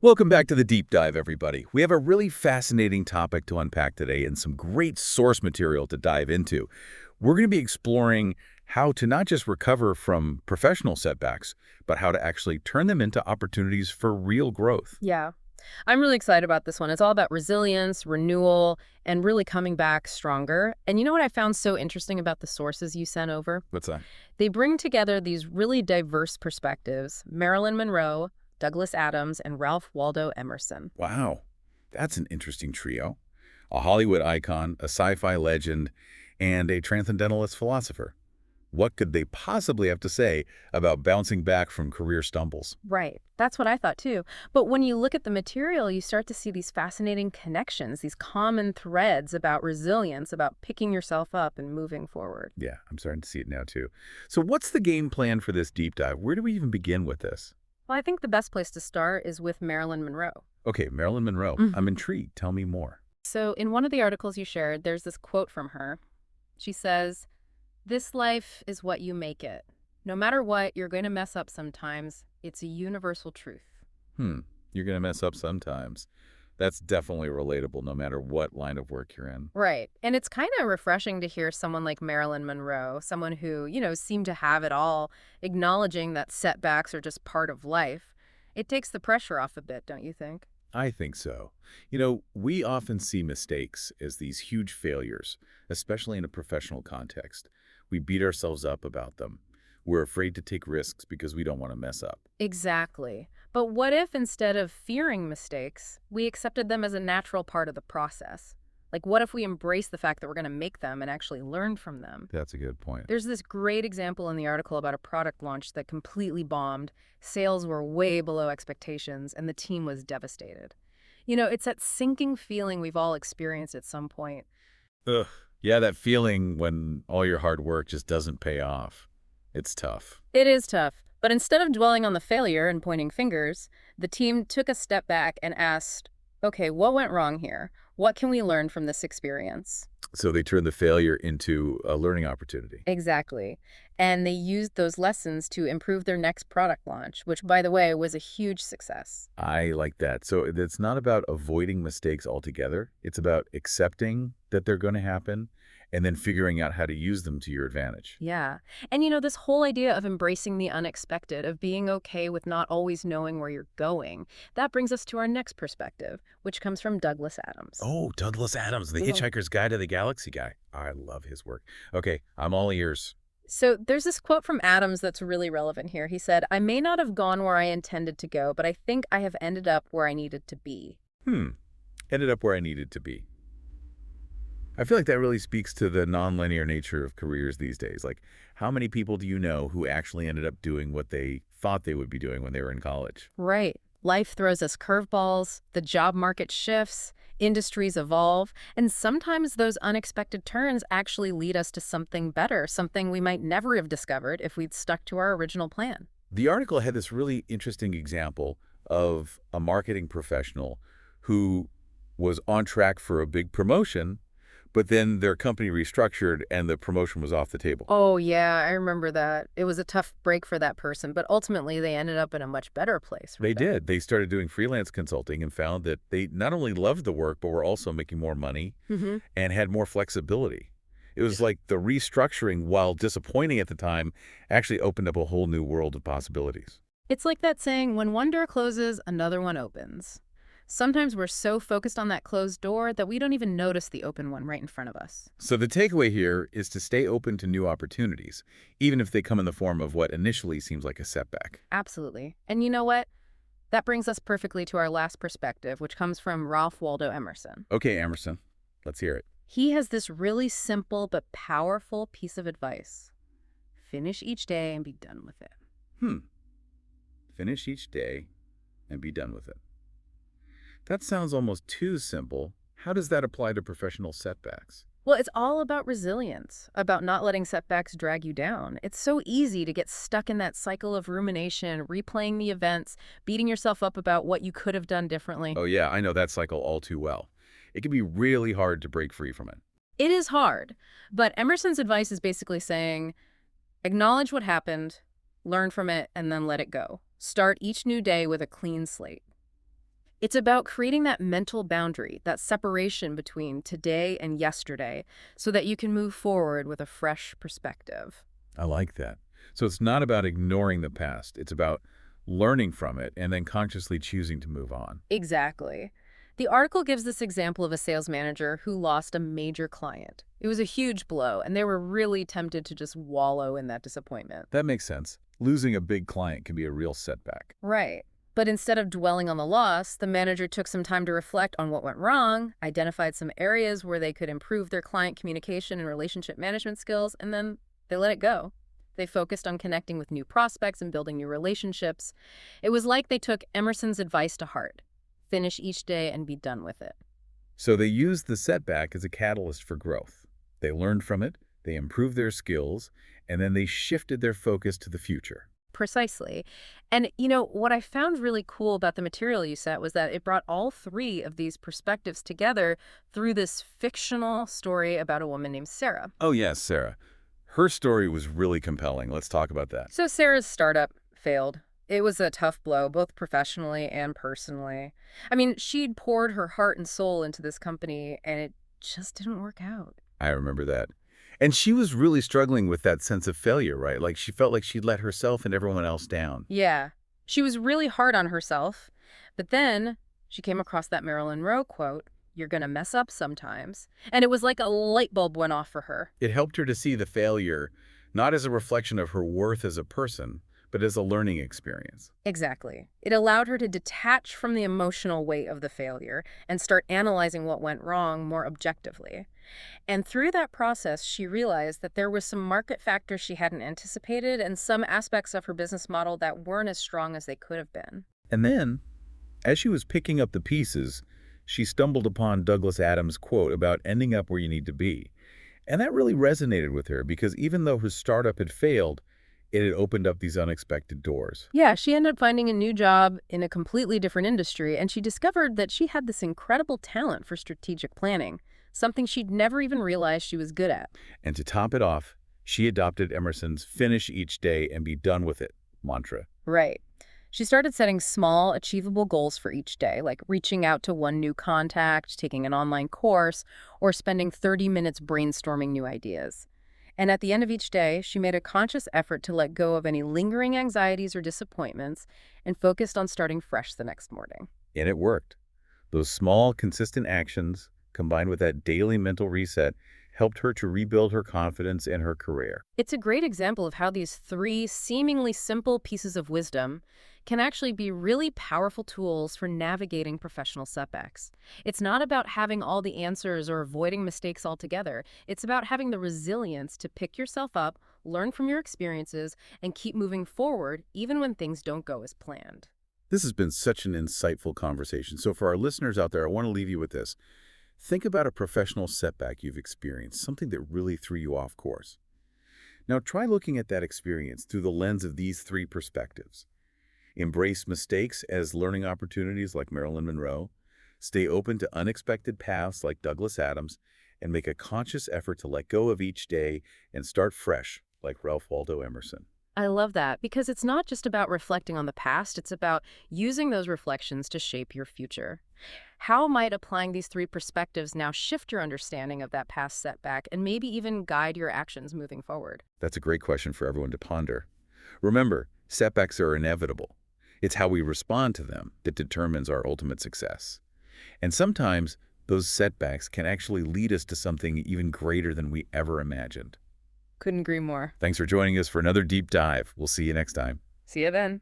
Welcome back to the Deep Dive, everybody. We have a really fascinating topic to unpack today and some great source material to dive into. We're going to be exploring how to not just recover from professional setbacks, but how to actually turn them into opportunities for real growth. Yeah, I'm really excited about this one. It's all about resilience, renewal, and really coming back stronger. And you know what I found so interesting about the sources you sent over? What's that? They bring together these really diverse perspectives: Marilyn Monroe, Douglas Adams, and Ralph Waldo Emerson. Wow, that's an interesting trio. A Hollywood icon, a sci-fi legend, and a transcendentalist philosopher. What could they possibly have to say about bouncing back from career stumbles? Right. That's what I thought too. But when you look at the material, you start to see these fascinating connections, these common threads about resilience, about picking yourself up and moving forward. Yeah, I'm starting to see it now too. So what's the game plan for this deep dive? Where do we even begin with this? Well, I think the best place to start is with Marilyn Monroe. Okay, Marilyn Monroe. I'm intrigued. Tell me more. So, in one of the articles you shared, there's this quote from her. She says, "This life is what you make it. No matter what, you're going to mess up sometimes. It's a universal truth." Hmm, you're going to mess up sometimes. That's definitely relatable no matter what line of work you're in. Right. And it's kind of refreshing to hear someone like Marilyn Monroe, someone who, seemed to have it all, acknowledging that setbacks are just part of life. It takes the pressure off a bit, don't you think? I think so. We often see mistakes as these huge failures, especially in a professional context. We beat ourselves up about them. We're afraid to take risks because we don't want to mess up. Exactly. But what if instead of fearing mistakes, we accepted them as a natural part of the process? Like, what if we embrace the fact that we're going to make them and actually learn from them? That's a good point. There's this great example in the article about a product launch that completely bombed. Sales were way below expectations, and the team was devastated. It's that sinking feeling we've all experienced at some point. Ugh. Yeah, that feeling when all your hard work just doesn't pay off. It's tough. It is tough. But instead of dwelling on the failure and pointing fingers, the team took a step back and asked, okay, what went wrong here? What can we learn from this experience? So they turn the failure into a learning opportunity. Exactly. And they used those lessons to improve their next product launch, which, by the way, was a huge success. I like that. So it's not about avoiding mistakes altogether. It's about accepting that they're going to happen and then figuring out how to use them to your advantage. Yeah. And this whole idea of embracing the unexpected, of being okay with not always knowing where you're going, that brings us to our next perspective, which comes from Douglas Adams. Oh, Douglas Adams, the Mhm. Hitchhiker's Guide to the Galaxy guy. I love his work. Okay, I'm all ears. So there's this quote from Adams that's really relevant here. He said, "I may not have gone where I intended to go, but I think I have ended up where I needed to be." Hmm, ended up where I needed to be. I feel like that really speaks to the nonlinear nature of careers these days. Like, how many people do you know who actually ended up doing what they thought they would be doing when they were in college? Right. Life throws us curveballs, the job market shifts, industries evolve, and sometimes those unexpected turns actually lead us to something better, something we might never have discovered if we'd stuck to our original plan. The article had this really interesting example of a marketing professional who was on track for a big promotion, but then their company restructured and the promotion was off the table. Oh, yeah, I remember that. It was a tough break for that person, but ultimately they ended up in a much better place, They right? did. They started doing freelance consulting and found that they not only loved the work, but were also making more money Mm-hmm. and had more flexibility. It was like the restructuring, while disappointing at the time, actually opened up a whole new world of possibilities. It's like that saying, when one door closes, another one opens. Sometimes we're so focused on that closed door that we don't even notice the open one right in front of us. So the takeaway here is to stay open to new opportunities, even if they come in the form of what initially seems like a setback. Absolutely. And you know what? That brings us perfectly to our last perspective, which comes from Ralph Waldo Emerson. Okay, Emerson, let's hear it. He has this really simple but powerful piece of advice: finish each day and be done with it. Hmm, finish each day and be done with it. That sounds almost too simple. How does that apply to professional setbacks? Well, it's all about resilience, about not letting setbacks drag you down. It's so easy to get stuck in that cycle of rumination, replaying the events, beating yourself up about what you could have done differently. Oh yeah, I know that cycle all too well. It can be really hard to break free from it. It is hard, but Emerson's advice is basically saying, acknowledge what happened, learn from it, and then let it go. Start each new day with a clean slate. It's about creating that mental boundary, that separation between today and yesterday, so that you can move forward with a fresh perspective. I like that. So it's not about ignoring the past. It's about learning from it and then consciously choosing to move on. Exactly. The article gives this example of a sales manager who lost a major client. It was a huge blow, and they were really tempted to just wallow in that disappointment. That makes sense. Losing a big client can be a real setback. Right. But instead of dwelling on the loss, the manager took some time to reflect on what went wrong, identified some areas where they could improve their client communication and relationship management skills, and then they let it go. They focused on connecting with new prospects and building new relationships. It was like they took Emerson's advice to heart. Finish each day and be done with it. So they used the setback as a catalyst for growth. They learned from it, they improved their skills, and then they shifted their focus to the future. Precisely. And, what I found really cool about the material you sent was that it brought all three of these perspectives together through this fictional story about a woman named Sarah. Oh yes, Sarah. Her story was really compelling. Let's talk about that. So Sarah's startup failed. It was a tough blow, both professionally and personally. I mean, she'd poured her heart and soul into this company, and it just didn't work out. I remember that. And she was really struggling with that sense of failure, right? Like she felt like she'd let herself and everyone else down. Yeah, she was really hard on herself. But then she came across that Marilyn Monroe quote, "You're gonna mess up sometimes." And it was like a light bulb went off for her. It helped her to see the failure not as a reflection of her worth as a person, but as a learning experience. Exactly. It allowed her to detach from the emotional weight of the failure and start analyzing what went wrong more objectively. And through that process, she realized that there was some market factors she hadn't anticipated and some aspects of her business model that weren't as strong as they could have been. And then, as she was picking up the pieces, she stumbled upon Douglas Adams' quote about ending up where you need to be. And that really resonated with her because even though her startup had failed, it had opened up these unexpected doors. Yeah, she ended up finding a new job in a completely different industry, and she discovered that she had this incredible talent for strategic planning, something she'd never even realized she was good at. And to top it off, she adopted Emerson's finish each day and be done with it mantra. Right. She started setting small, achievable goals for each day, like reaching out to one new contact, taking an online course, or spending 30 minutes brainstorming new ideas. And at the end of each day, she made a conscious effort to let go of any lingering anxieties or disappointments and focused on starting fresh the next morning. And it worked. Those small, consistent actions, combined with that daily mental reset, helped her to rebuild her confidence in her career. It's a great example of how these three seemingly simple pieces of wisdom can actually be really powerful tools for navigating professional setbacks. It's not about having all the answers or avoiding mistakes altogether. It's about having the resilience to pick yourself up, learn from your experiences, and keep moving forward even when things don't go as planned. This has been such an insightful conversation. So for our listeners out there, I want to leave you with this. Think about a professional setback you've experienced, something that really threw you off course. Now try looking at that experience through the lens of these three perspectives. Embrace mistakes as learning opportunities like Marilyn Monroe, stay open to unexpected paths like Douglas Adams, and make a conscious effort to let go of each day and start fresh like Ralph Waldo Emerson. I love that because it's not just about reflecting on the past, it's about using those reflections to shape your future. How might applying these three perspectives now shift your understanding of that past setback and maybe even guide your actions moving forward? That's a great question for everyone to ponder. Remember, setbacks are inevitable. It's how we respond to them that determines our ultimate success. And sometimes those setbacks can actually lead us to something even greater than we ever imagined. Couldn't agree more. Thanks for joining us for another deep dive. We'll see you next time. See you then.